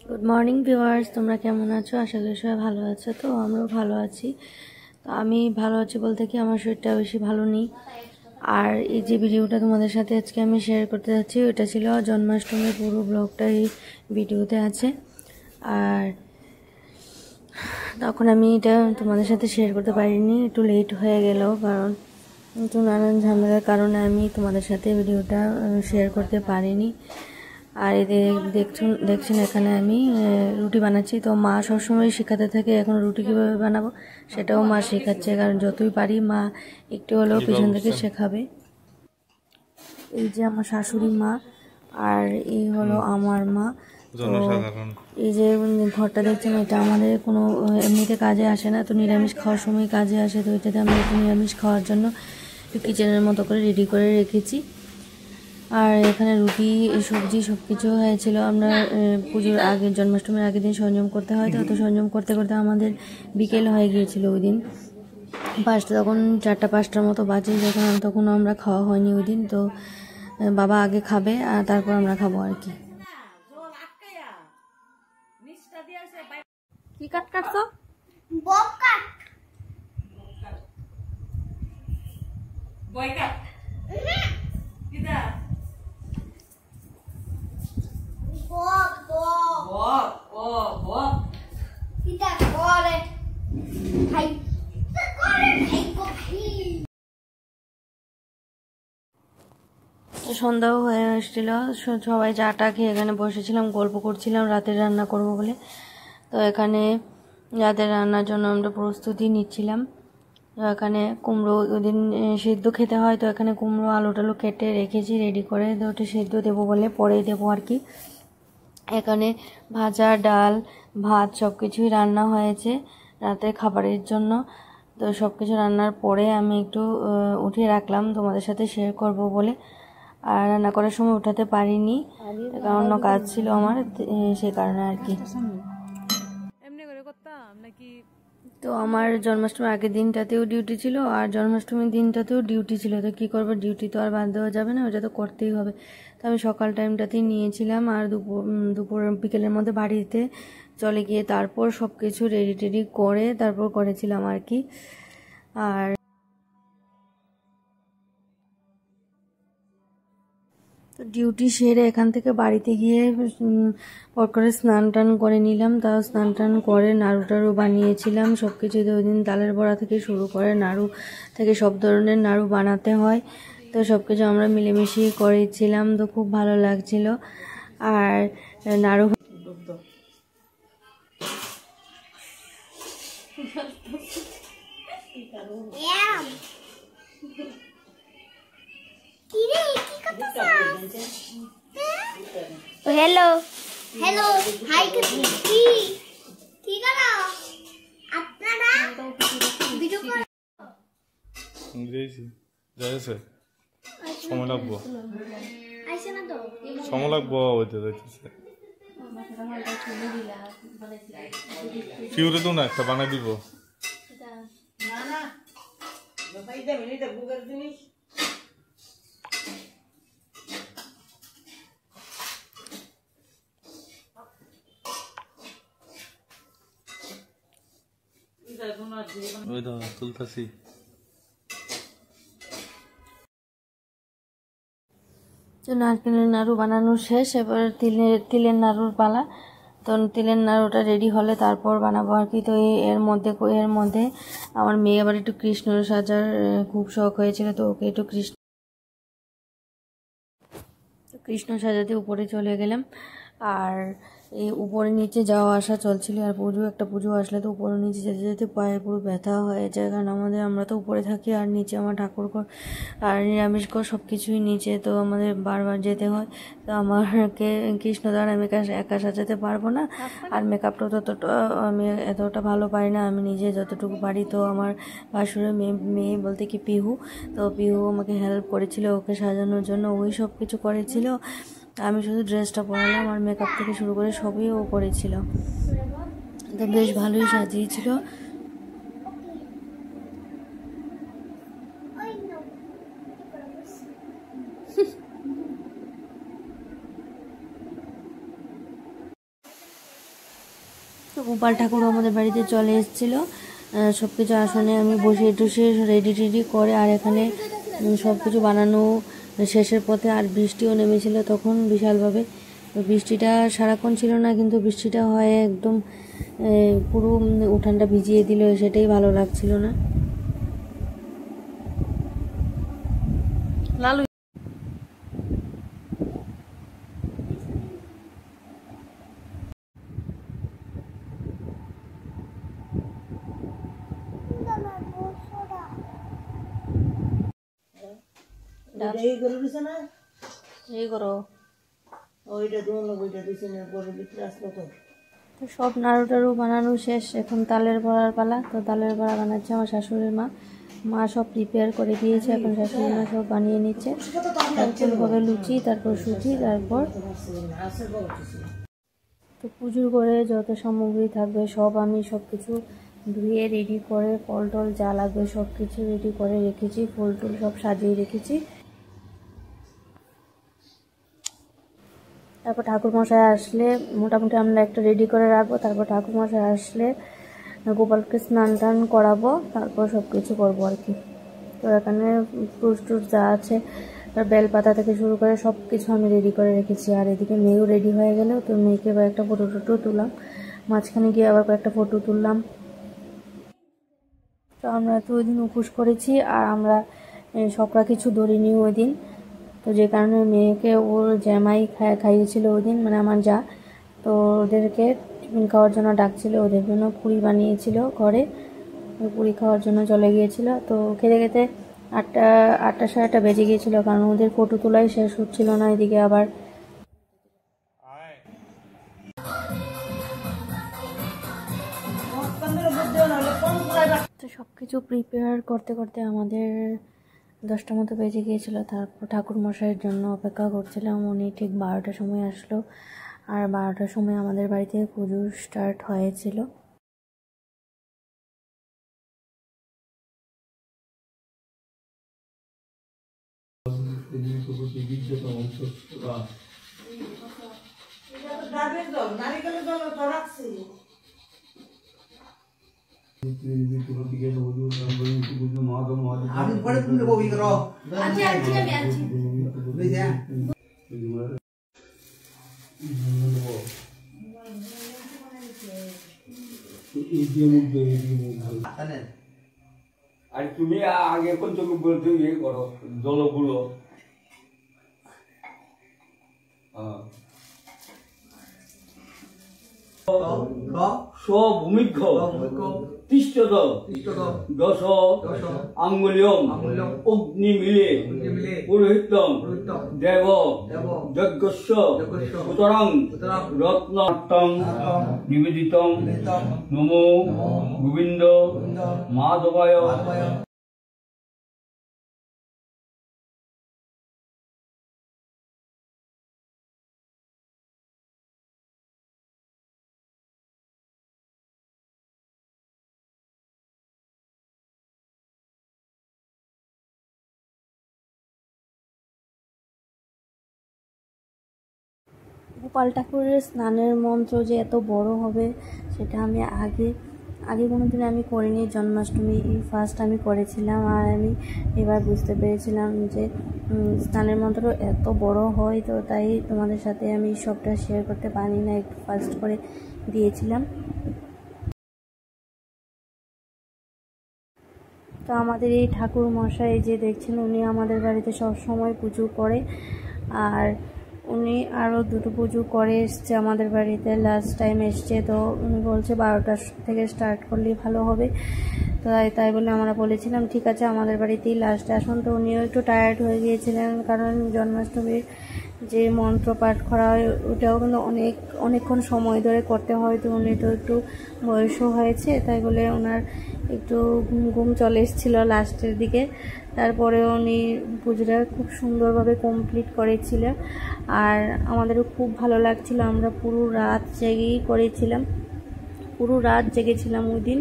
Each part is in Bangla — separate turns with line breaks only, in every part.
গুড মর্নিং ভিউয়ার্স, তোমরা কেমন আছো? আশা করি সবাই ভালো আছো। তো আমরাও ভালো আছি। তো আমি ভালো আছি বলতে কি, আমার শরীরটা বেশি ভালো নেই। আর এই যে ভিডিওটা তোমাদের সাথে আজকে আমি শেয়ার করতে যাচ্ছি, ওইটা ছিল জন্মাষ্টমীর পুরো ব্লগটা এই ভিডিওতে আছে। আর তখন আমি এটা তোমাদের সাথে শেয়ার করতে পারিনি, একটু লেট হয়ে গেল, কারণ একটু নানান ঝামেলার কারণে আমি তোমাদের সাথে ভিডিওটা শেয়ার করতে পারিনি। আর এদের দেখছেন এখানে আমি রুটি বানাচ্ছি। তো মা সবসময় শেখাতে থাকে এখন রুটি কীভাবে বানাবো সেটাও মা শেখাচ্ছে, কারণ যতই পারি মা একটু হলেও পিছন থেকে শেখাবে। এই যে আমার শাশুড়ি মা, আর এই হলো আমার মা। তো এই যে ঘরটা দেখছেন, এটা আমাদের কোনো এমনিতে কাজে আসে না, তো নিরামিষ খাওয়ার সময় কাজে আসে। তো এটাতে আমি একটু নিরামিষ খাওয়ার জন্য কিচেনের মতো করে রেডি করে রেখেছি। আর এখানে রুটি সবজি সব কিছু হয়েছিল। আমরা পুজোর আগে, জন্মাষ্টমীর আগের দিন সংযম করতে হয়, তো সংযম করতে করতে আমাদের বিকেল হয়ে গিয়েছিল ওই দিন। তখন 4টা-5টার মতো বাজে তখন আমরা খাওয়া হয়নি ওই দিন। তো বাবা আগে খাবে আর তারপর আমরা খাবো আর কি। কি কাট কাটছো? বক কাট। বই কাট। কিদা? বক বক বক ও বক। কিদা করে? ভাই করে ভাই কফি। সন্ধ্যাও হয়ে আসছিল, সবাই চাটা খেয়ে এখানে বসেছিলাম, গল্প করছিলাম, রাতের রান্না করব বলে। তো এখানে রাতের রান্নার জন্য আমরা প্রস্তুতি নিচ্ছিলাম। এখানে কুমড়ো ওদিন সিদ্ধ খেতে হয়, তো এখানে কুমড়ো আলু টালু কেটে রেখেছি রেডি করে। তো ওটা সিদ্ধ দেবো বলে পরেই দেবো আর কি। এখানে ভাজা, ডাল, ভাত সব কিছুই রান্না হয়েছে রাতের খাবারের জন্য। তো সব কিছু রান্নার পরে আমি একটু উঠিয়ে রাখলাম তোমাদের সাথে শেয়ার করব বলে। আর রান্না করার সময় উঠাতে পারিনি, কারণ অন্য কাজ ছিল আমার, সে কারণে আর কি। তো আমার জন্মাষ্টমীর আগের দিনটাতেও ডিউটি ছিল আর জন্মাষ্টমীর দিনটাতেও ডিউটি ছিল। তো কী করবো, ডিউটি তো আর বাদ দেওয়া যাবে না, ওটা তো করতেই হবে। তো আমি সকাল টাইমটাতেই নিয়েছিলাম, আর দুপুর বিকেলের মধ্যে বাড়িতে চলে গিয়ে তারপর সব কিছু রেডি টেডি করে তারপর করেছিলাম আর কি। আর তো ডিউটি সেরে এখান থেকে বাড়িতে গিয়ে পর করে স্নান টান করে নিলাম। তাও স্নান টান করে নাড়ু টাড়ু বানিয়েছিলাম সব কিছু। ওই দিন তালের বড়া থেকে শুরু করে নাড়ু থেকে সব ধরনের নাড়ু বানাতে হয়, তো সব কিছু আমরা মিলেমিশিয়ে করেছিলাম। তো খুব ভালো লাগছিল। আর নাড়ু
हेलो हेलो हाय की ठीक है ना আপনারা ভিডিও করে
দিয়েছি যাইছে সময় লাগবো,
আইছে না তো
সময় লাগবো হইতে যাইতেছে। ফিউরে তো না একটা বানাই দিব।
না না ভাই দে মিনিটে গুগল জিনিস
ওই তো তুলতাছি।
তো নারকেলের নাড়ু বানানো শেষ, এবার তিলের নাড়ুর পালা। তো তিলের নাড়ুটা রেডি হলে তারপর বানাবো আর কি। তো এর মধ্যে আমার মেয়ে আবার একটু কৃষ্ণ সাজার খুব শখ হয়েছিল, তো ওকে একটু কৃষ্ণ সাজাতে উপরে চলে গেলাম। আর এই উপরে নিচে যাওয়া আসা চলছিল। আর একটা পুজো আসলে তো উপরে নিচে যেতে যেতে পায়ে পুরো ব্যথা হয়ে যায়, কারণ আমরা তো উপরে থাকি আর নিচে আমার ঠাকুরঘর আর নিরামিষ ঘর সব কিছুই নিচে, তো আমাদের বারবার যেতে হয়। তো আমাকে কৃষ্ণদার আমি একা সাজাতে পারবো না, আর মেকআপটা আমি এতটা ভালো পারি না, আমি নিজে যতটুকু পারি। তো আমার ভাসুরের মেয়ে বলতে কি পিহু, তো পিহু আমাকে হেল্প করেছিল ওকে সাজানোর জন্য, ওই সব কিছু করেছিল। আমি শুধু ড্রেসটা পরালাম, আর মেকআপ থেকে শুরু করে সবই ও করেছিল। তো বেশ ভালোই সাজিয়েছিল। তো গোপাল ঠাকুর আমাদের বাড়িতে চলে এসেছিলো, সব কিছু আসনে আমি বসে টসে রেডি টেডি করে, আর এখানে সব কিছু বানানো শেষের পথে, আর বৃষ্টিও নেমেছিল তখন বিশালভাবে। তো বৃষ্টিটা সারাক্ষণ ছিল না, কিন্তু বৃষ্টিটা হয় একদম পুরো উঠানটা ভিজিয়ে দিল, সেটাই ভালো লাগছিল না। লালু
এই গরু দিছে না,
এই করো।
ওইটা দোনো ওইটা দিছে না, গরু ভিতরে আসলো তো।
তো সব নাড়ু টাড়ু বানানো শেষ, এখন তালের বড়ার পালা। তো তালের বড়া বানাচ্ছে আমার শাশুড়ির মা। মা সব প্রিপেয়ার করে দিয়েছে, এখন শাশুড়ি মা সব বানিয়ে নিচ্ছে। তারপর হবে লুচি, তারপর সুজি, তারপর তো পুজোর করে যত সামগ্রী থাকবে সব আমি সব কিছু ধুয়ে রেডি করে, ফল টল যা লাগবে সব কিছু রেডি করে রেখেছি, ফুল টুল সব সাজিয়ে রেখেছি। তারপর ঠাকুরমশাই আসলে মোটামুটি আমরা একটা রেডি করে রাখবো। তারপর ঠাকুরমশাই আসলে গোপালকে স্নান টান করাবো, তারপর সব কিছু করবো আর কি। তো এখানে ফ্রুট টুট যা আছে, বেলপাতা থেকে শুরু করে সব কিছু আমি রেডি করে রেখেছি। আর এদিকে মেয়েও রেডি হয়ে গেল, তো মেয়েকে এবার একটা ফটো টটো তুললাম, মাঝখানে গিয়ে আবার কয়েকটা ফটো তুললাম। তো আমরা তো ওই দিন উপোস করেছি, আর আমরা সকরা কিছু ধরিনি ওই দিন। তো যে কারণে মেয়েকে ওর জামাই খাইয়েছিল ওই দিন, মানে আমার যা। তো ওদেরকে টিফিন খাওয়ার জন্য ডাকছিল, ওদের জন্য পুরি বানিয়েছিল ঘরে, পুরি খাওয়ার জন্য চলে গিয়েছিল। তো খেতে খেতে 8টা সাড়ে 8টা বেজে গিয়েছিল, কারণ ওদের ফটো তোলাই শেষ হচ্ছিল না। এদিকে আবার তো সব কিছু প্রিপেয়ার করতে করতে আমাদের 10টা মতো বেজে গিয়েছিল। তারপর ঠাকুর মশাইয়ের জন্য অপেক্ষা করছিলাম, উনি ঠিক 12টার সময় আসলো, আর 12টার সময় আমাদের বাড়িতে পুজো স্টার্ট হয়েছিল।
নারিকেলের জল তো রাখছি। আমি পরে তুমি বই করো।
আচ্ছা আচ্ছা আমি আছি।
আর তুমি আগে কোন বলতে ইয়ে করো জলগুলো ভূমিজ্ঞ তিষ্ঠদ দশ আঙ্গুলিয়ম অগ্নি মিলে পুরোহিতম দেব যজ্ঞস্য উতরং রত্নটং নিবেদিতং নমো গোবিন্দ মাধবায়।
গোপাল ঠাকুরের স্নানের মন্ত্র যে এত বড় হবে সেটা আমি আগে কোনোদিন আমি করিনি। জন্মাষ্টমী ফার্স্ট আমি করেছিলাম, আর আমি এবার বুঝতে পেরেছিলাম যে স্নানের মন্ত্র এত বড় হয়। তো তাই তোমাদের সাথে আমি সবটা শেয়ার করতে পারি না, একটু ফার্স্ট করে দিয়েছিলাম। তো আমাদের এই ঠাকুর মশাই যে দেখছেন, উনি আমাদের বাড়িতে সব সময় পুজো করে, আর উনি আরও দুটো পুজো করে এসছে আমাদের বাড়িতে, লাস্ট টাইম এসছে। তো উনি বলছে 12টা থেকে স্টার্ট করলেই ভালো হবে। তো তাই বলে আমরা বলেছিলাম ঠিক আছে আমাদের বাড়িতেই লাস্টে আসুন। তো উনিও একটু টায়ার্ড হয়ে গিয়েছিলেন, কারণ জন্মাষ্টমীর যে মন্ত্র পাঠ করা হয় ওটাও কিন্তু অনেকক্ষণ সময় ধরে করতে হয়। তো উনি তো একটু বয়সও হয়েছে, তাই বলে ওনার একটু ঘুম চলে এসেছিলো লাস্টের দিকে। তারপরে উনি পুজোটা খুব সুন্দরভাবে কমপ্লিট করেছিলেন, আর আমাদেরও খুব ভালো লাগছিল। আমরা পুরো রাত জেগেই করেছিলাম, পুরো রাত জেগেছিলাম ওই দিন,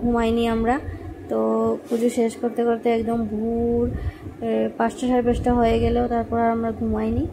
ঘুমাইনি আমরা। তো পুজো শেষ করতে করতে একদম ভোর 5টা সাড়ে 5টা হয়ে গেল, তারপর আর আমরা ঘুমাইনি।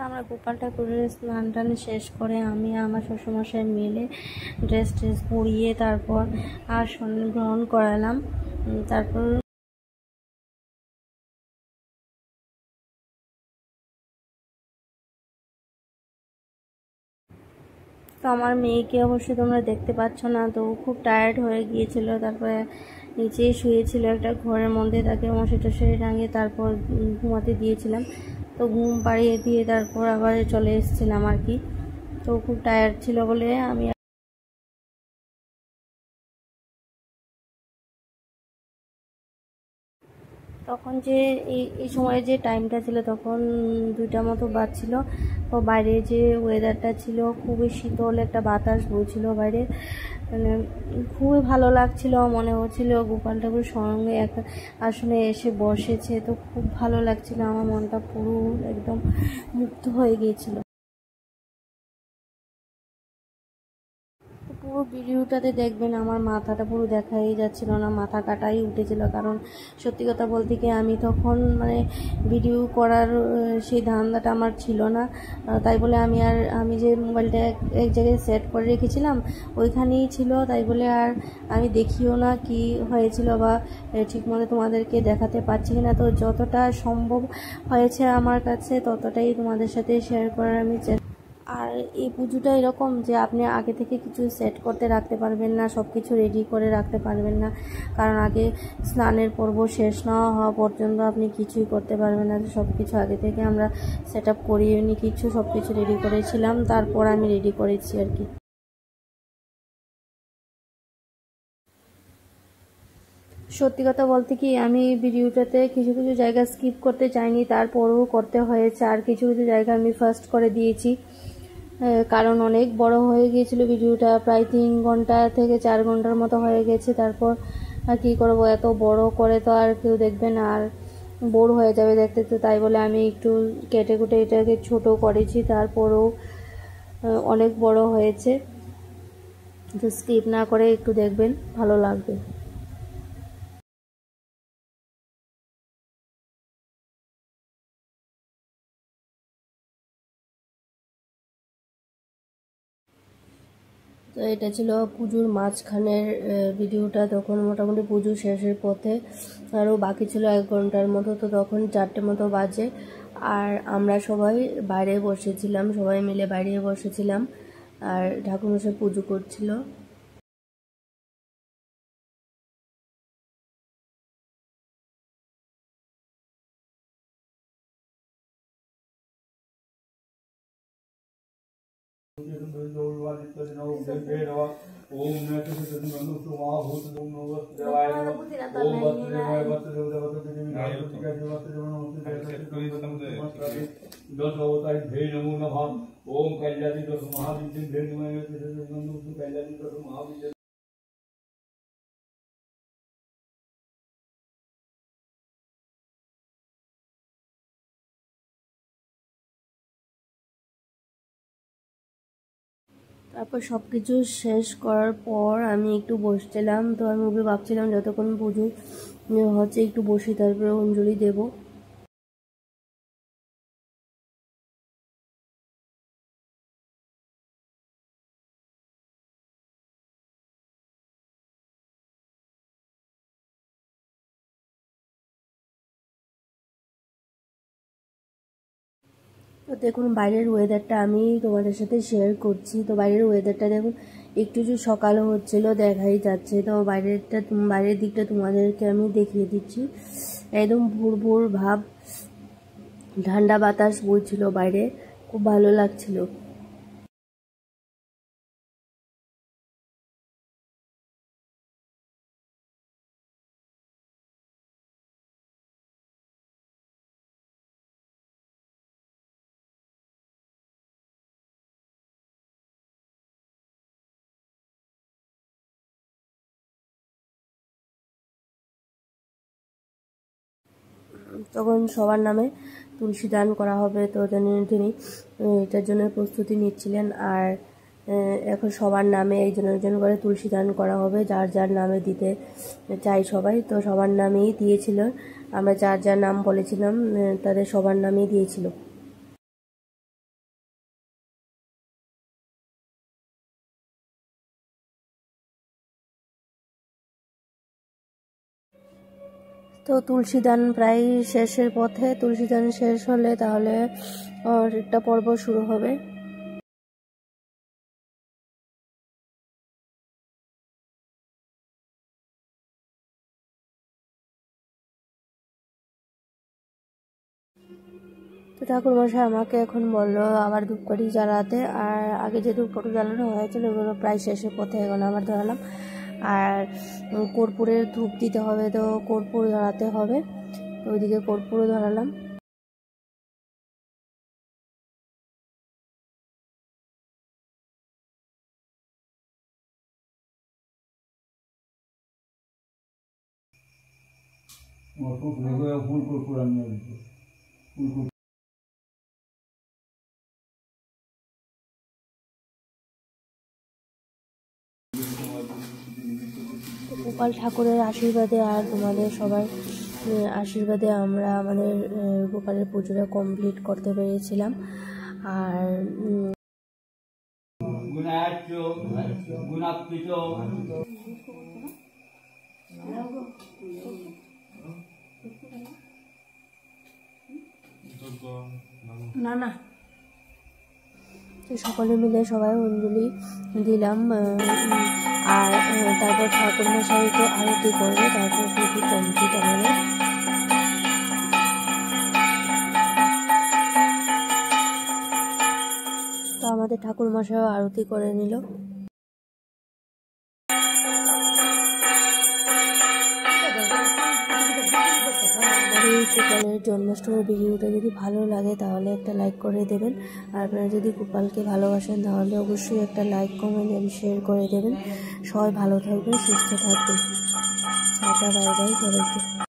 আমরা গোপাল ঠাকুরের স্নান টান শেষ করে আমি আমার শ্বশুরমশাই মিলে ড্রেস পরিয়ে তারপর আসন গ্রহণ করালাম। তারপর তো আমার মেয়েকে অবশ্যই তোমরা দেখতে পাচ্ছ না, তো খুব টায়ার্ড হয়ে গিয়েছিল। তারপরে নিচেই শুয়েছিল একটা ঘরের মধ্যে, তাকে মশারি টশারি টাঙিয়ে তারপর ঘুমাতে দিয়েছিলাম। তো ঘুম পাড়িয়ে দিয়ে তারপর আবার চলে এসেছিলাম আর কি। তো খুব টায়ার্ড ছিল বলে আমি তখন যে এই সময়ে যে টাইমটা ছিল তখন 2টা মতো বাজছিল। তো বাইরে যে ওয়েদারটা ছিল খুবই শীতল, একটা বাতাস বইছিল বাইরে, মানে খুবই ভালো লাগছিল। মনে হচ্ছিল গোপাল ঠাকুর সঙ্গে একটা আসনে এসে বসেছে, তো খুব ভালো লাগছিল। আমার মনটা পুরো একদম মুগ্ধ হয়ে গিয়েছিল। পুরো ভিডিওটাতে দেখবেন আমার মাথাটা পুরো দেখাই যাচ্ছিল না, মাথা কাটাই উঠেছিল। কারণ সত্যি কথা বলতে কি আমি তখন মানে ভিডিও করার সেই ধান্দাটা আমার ছিল না। তাই বলে আমি যে মোবাইলটা এক জায়গায় সেট করে রেখেছিলাম ওইখানেই ছিল, তাই বলে আর আমি দেখিও না কি হয়েছিল বা ঠিকমতো তোমাদেরকে দেখাতে পারছি কিনা। তো যতটা সম্ভব হয়েছে আমার কাছে ততটাই তোমাদের সাথে শেয়ার করার আমি আর এই পুজোটা এরকম যে আপনি আগে থেকে কিছু সেট করতে রাখতে পারবেন না, সব কিছু রেডি করে রাখতে পারবেন না। কারণ আগে স্নানের পর্ব শেষ না হওয়া পর্যন্ত আপনি কিছুই করতে পারবেন না। সব কিছু আগে থেকে আমরা সেট আপ করিয়ে নি, কিছু সব কিছু রেডি করেছিলাম, তারপর আমি রেডি করেছি আর কি। সত্যি কথা বলতে কি আমি ভিডিওটাতে কিছু কিছু জায়গা স্কিপ করতে চাইনি, তারপরেও করতে হয়েছে। আর কিছু কিছু জায়গা আমি ফার্স্ট করে দিয়েছি, কারণ অনেক বড় হয়ে গিয়েছিল ভিডিওটা, প্রায় 3 ঘন্টা থেকে 4 ঘন্টার মতো হয়ে গেছে। তারপর আর কী করবো, এত বড় করে তো আর কেউ দেখবে না, আর বোর হয়ে যাবে দেখতে। তো তাই বলে আমি একটু কেটে কুটে এটাকে ছোট করেছি, তারপরেও অনেক বড় হয়েছে। তো স্কিপ না করে একটু দেখবেন, ভালো লাগবে। তো এটা ছিল পুজোর মাঝখানের ভিডিওটা, তখন মোটামুটি পুজো শেষের পথে, আরও বাকি ছিল 1 ঘন্টার মতো। তো তখন 4টে মতো বাজে, আর আমরা সবাই বাইরে বসেছিলাম, সবাই মিলে বাইরে বসেছিলাম, আর ঠাকুরমশাই পুজো করছিল।
दस अवतारी भे नमो नमः। ओम कल्याणी दस महाविद्य भे नमः। कल्याणी दस महाविद्य।
তারপর সব কিছু শেষ করার পর আমি একটু বসছিলাম। তো আমি ওকে ভাবছিলাম যতক্ষণ পুজো হচ্ছে একটু বসি, তারপরে অঞ্জলি দেবো। তো দেখুন বাইরের ওয়েদারটা আমি তোমাদের সাথে শেয়ার করছি। তো বাইরের ওয়েদারটা দেখুন, একটু যে সকাল হচ্ছিল দেখাই যাচ্ছে। তো বাইরের দিকটা তোমাদেরকে আমি দেখিয়ে দিচ্ছি। একদম ভোর ভোর ভাব, ঠান্ডা বাতাস বইছিল বাইরে, খুব ভালো লাগছিল। তখন সবার নামে তুলসী দান করা হবে, তো তিনি এটার জন্য প্রস্তুতি নিচ্ছিলেন। আর এখন সবার নামে একজন একজন করে তুলসী দান করা হবে, যার যার নামে দিতে চাই সবাই। তো সবার নামেই দিয়েছিল, আমরা যার যার নাম বলেছিলাম তাদের সবার নামেই দিয়েছিল। তো তুলসী দান প্রায় শেষের পথে, তুলসী দান শেষ হলে তাহলে একটা পর্ব শুরু হবে। তো ঠাকুরমশাই আমাকে এখন বললো আবার ধূপকাঠি জ্বালাতে, আর আগে যে ধূপকাঠি জ্বালানো হয়েছিল ওগুলো প্রায় শেষের পথে, এখন আবার ধরালাম। আর কর্পূরের ধূপ দিতে হবে, তো কর্পূর ধরাতে হবে, তো ওইদিকে কর্পূরও ধরালাম।
ফুল কর্পূর আনিয়ে ফুল
গোপাল ঠাকুরের আশীর্বাদে আর তোমাদের সবার আশীর্বাদে আমরা আমাদের গোপালের পুজোটা কমপ্লিট করতে পেরেছিলাম। আর
না না
সকলে মিলে সবাই অঞ্জলি দিলাম। আর তারপর ঠাকুরমশাইকে আরতি করবে, তারপর পুজো কমপ্লিট আমাদের। তো আমাদের ঠাকুরমশাইও আরতি করে নিল। গোপালের জন্মাষ্টমীর ভিডিওটা যদি ভালো লাগে তাহলে একটা লাইক করে দেবেন। আর আপনারা যদি গোপালকে ভালোবাসেন তাহলে অবশ্যই একটা লাইক, কমেন্ট এবং শেয়ার করে দেবেন। সবাই ভালো থাকবেন, সুস্থ থাকবেন। টাটা, বাই বাই সবাইকে।